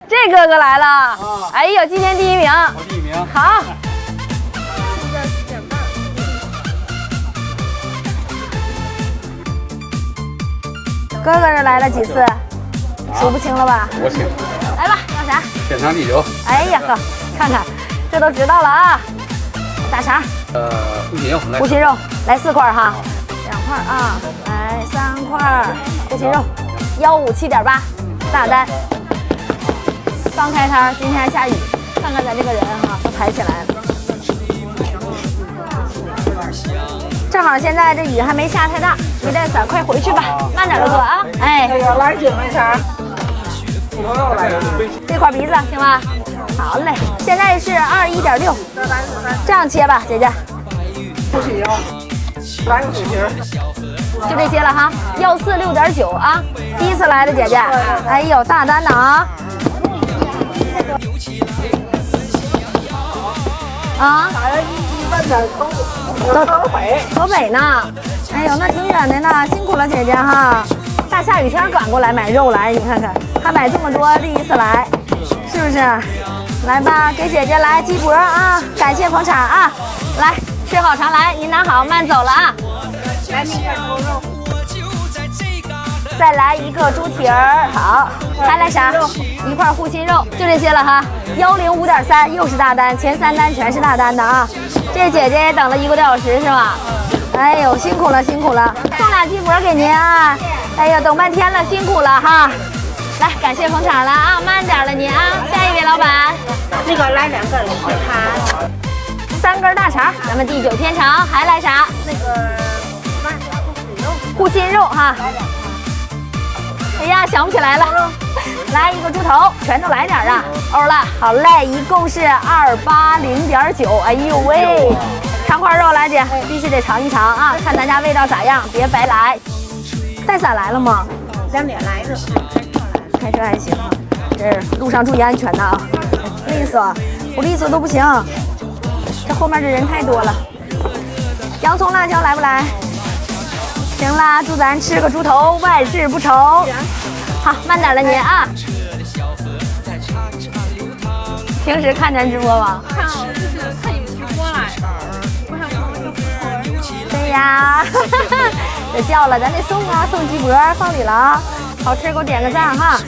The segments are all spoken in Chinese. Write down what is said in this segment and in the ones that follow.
这哥哥来了，哎呦，今天第1名，我第1名。好。哥哥这来了几次？数不清了吧？我请。来吧，要啥？天长地久。哎呀呵，看看，这都知道了啊。大肠。护心肉。护心肉来4块哈，2块啊，来3块护心肉，157.8，大单。刚开摊，今天还下雨，看看咱这个人哈，都排起来了。正好现在这雨还没下太大，没带伞，快回去吧，慢点了哥啊！哎，来几枚啥？这块鼻子行吗？好嘞，现在是21.6，这样切吧，姐姐。不需要，3个主题。就这些了哈，146.9啊，第一次来的姐姐，哎呦，大单的啊！啊，问的都河北呢，哎呦，那挺远的呢，辛苦了姐姐哈。大下雨天赶过来买肉来，你看看，还买这么多，第一次来，是不是？来吧，给姐姐来鸡脖啊，感谢捧场啊！来，吃好常来，您拿好，慢走了啊。来那个猪肉，再来一个猪蹄儿，好，还来啥？1块护心肉，就这些了哈。105.3又是大单，前3单全是大单的啊。这姐姐也等了1个多小时是吧？哎呦，辛苦了辛苦了，送俩鸡脖给您啊！哎呦，等半天了，辛苦了哈。来，感谢捧场了啊，慢点了您啊。下一位老板，那个来2个西餐，3根大肠，咱们地久天长。还来啥？那个护心肉哈。哎呀，想不起来了。来一个猪头，全都来点啊！欧了，好嘞，一共是280.9。哎呦喂，长块肉来姐，必须得尝一尝啊，看大家味道咋样，别白来。带伞来了吗？2点来的，开车还行啊，这路上注意安全呐啊！利索，不利索都不行。这后面这人太多了。洋葱辣椒来不来？行啦，祝咱吃个猪头，万事不愁。好，慢点了您啊。平时看咱直播吗？看好就是看你们直播来的，我想朋友对呀，这叫了，咱得送啊，送鸡脖放里了啊。好吃，给我点个赞哈。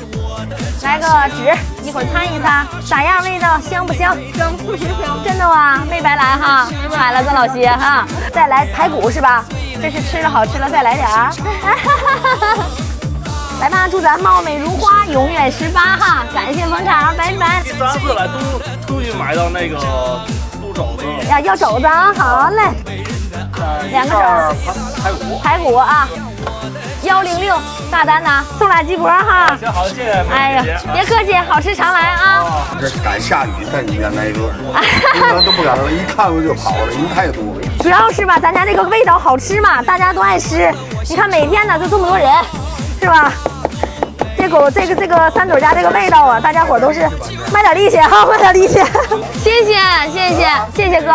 来个纸，一会儿擦一擦，咋样？味道香不香？香，不行香。真的吗？没白来哈，买了曾老西哈。再来排骨是吧？这是吃了好吃了，再来点儿。来吧，祝咱貌美如花，永远18哈！感谢捧场，拜拜。第3次来终于买到那个猪肘子了。要肘子啊，好嘞。2个肘，排骨啊，106大单呐，送俩鸡脖哈。行好，谢谢。哎呀，别客气，好吃常来啊。这赶下雨在你家那个，平常都不敢了，一看我就跑了，人太多了。主要是吧，咱家这个味道好吃嘛，大家都爱吃。你看每天呢就这么多人，是吧？这个三朵家这个味道啊，大家伙都是卖点力气哈，卖点力气。谢谢哥。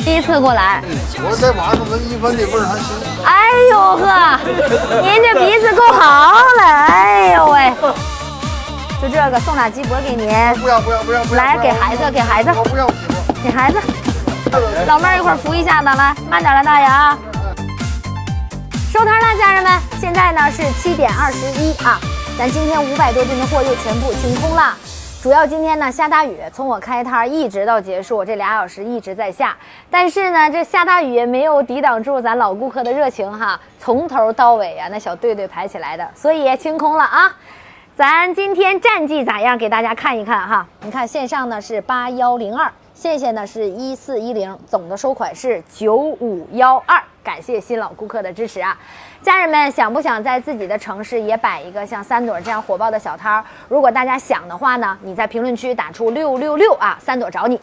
第一次过来，我在网上闻一闻这味儿还行。哎呦呵，您这鼻子够好了，哎呦喂，就这个送俩鸡脖给您。不要，来给孩子，我不要鸡脖，给孩子。老妹儿一会儿扶一下子，来慢点了，大爷啊。收摊了，家人们，现在呢是7点21啊，咱今天500多斤的货又全部清空了。主要今天呢下大雨，从我开摊一直到结束，这2小时一直在下。但是呢，这下大雨也没有抵挡住咱老顾客的热情哈，从头到尾啊，那小队队排起来的，所以也清空了啊。咱今天战绩咋样？给大家看一看哈。你看线上呢是8102，线下呢是1410，总的收款是9512。感谢新老顾客的支持啊！家人们，想不想在自己的城市也摆一个像3朵这样火爆的小摊儿？如果大家想的话呢，你在评论区打出666啊，3朵找你。